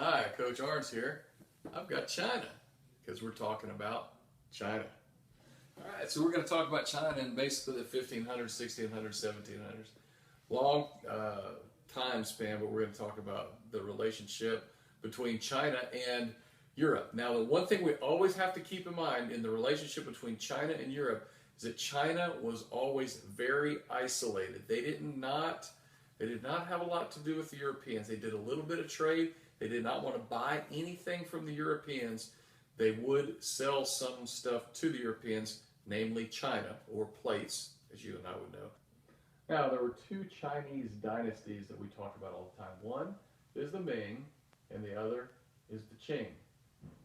Hi, Coach Arns here. I've got China because we're talking about China. All right, so we're going to talk about China in basically the 1500s, 1600s, 1700s. Long time span, but we're going to talk about the relationship between China and Europe. Now, the one thing we always have to keep in mind in the relationship between China and Europe is that China was always very isolated. They did not have a lot to do with the Europeans. They did a little bit of trade. They did not want to buy anything from the Europeans. They would sell some stuff to the Europeans, namely China, or plates, as you and I would know. Now, there were two Chinese dynasties that we talk about all the time. One is the Ming, and the other is the Qing.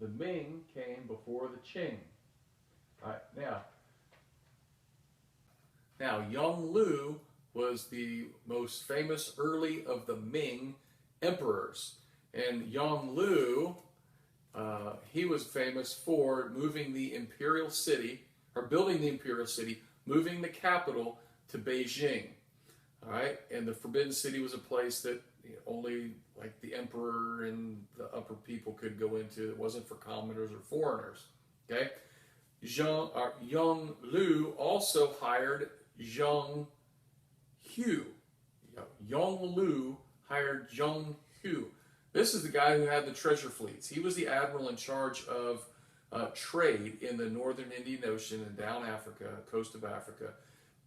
The Ming came before the Qing. All right, now Yongle was the most famous early of the Ming emperors. And Yongle, he was famous for moving the imperial city, or building the imperial city, moving the capital to Beijing. All right, and the Forbidden City was a place that only like the emperor and the upper people could go into. It wasn't for commoners or foreigners. Okay, Yongle also hired Zhang Hugh. Yongle hired Zhang Hugh. This is the guy who had the treasure fleets. He was the admiral in charge of trade in the northern Indian Ocean and down Africa, coast of Africa.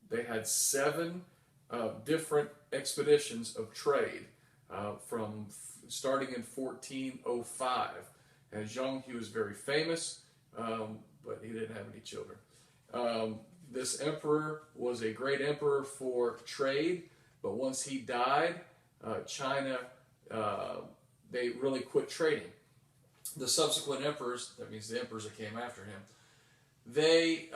They had 7 different expeditions of trade from starting in 1405. And Zhang Hugh is very famous, but he didn't have any children. This emperor was a great emperor for trade, but once he died, China, they really quit trading. The subsequent emperors, that means the emperors that came after him, they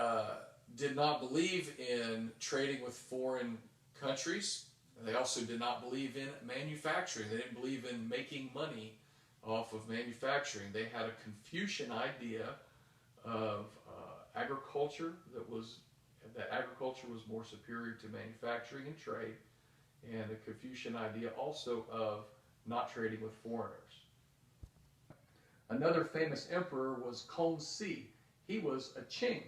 did not believe in trading with foreign countries. They also did not believe in manufacturing. They didn't believe in making money off of manufacturing. They had a Confucian idea of agriculture that agriculture was more superior to manufacturing and trade, and a Confucian idea also of not trading with foreigners. Another famous emperor was Kongxi. He was a Qing.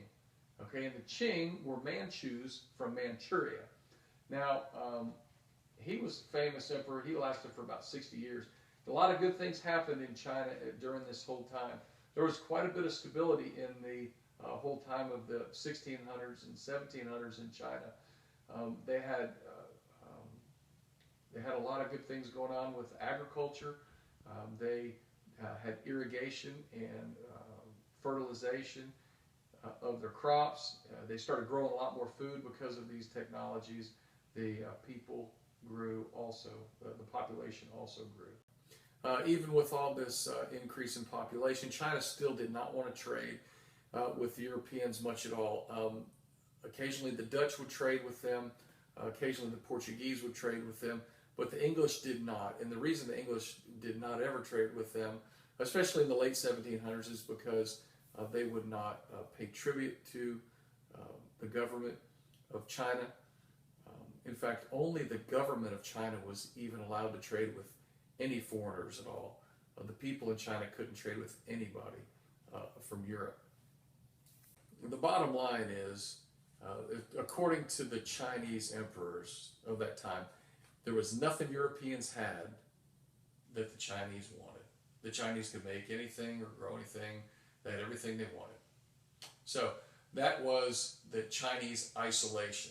Okay, and the Qing were Manchus from Manchuria. Now, he was a famous emperor. He lasted for about 60 years. A lot of good things happened in China during this whole time. There was quite a bit of stability in the whole time of the 1600s and 1700s in China. They had a lot of good things going on with agriculture. They had irrigation and fertilization of their crops. They started growing a lot more food because of these technologies. The people grew also, the population also grew. Even with all this increase in population, China still did not want to trade with the Europeans much at all. Occasionally the Dutch would trade with them, occasionally the Portuguese would trade with them, but the English did not. And the reason the English did not ever trade with them, especially in the late 1700s, is because they would not pay tribute to the government of China. In fact, only the government of China was even allowed to trade with any foreigners at all. The people in China couldn't trade with anybody from Europe. The bottom line is, according to the Chinese emperors of that time, there was nothing Europeans had that the Chinese wanted. The Chinese could make anything or grow anything. They had everything they wanted. So that was the Chinese isolation.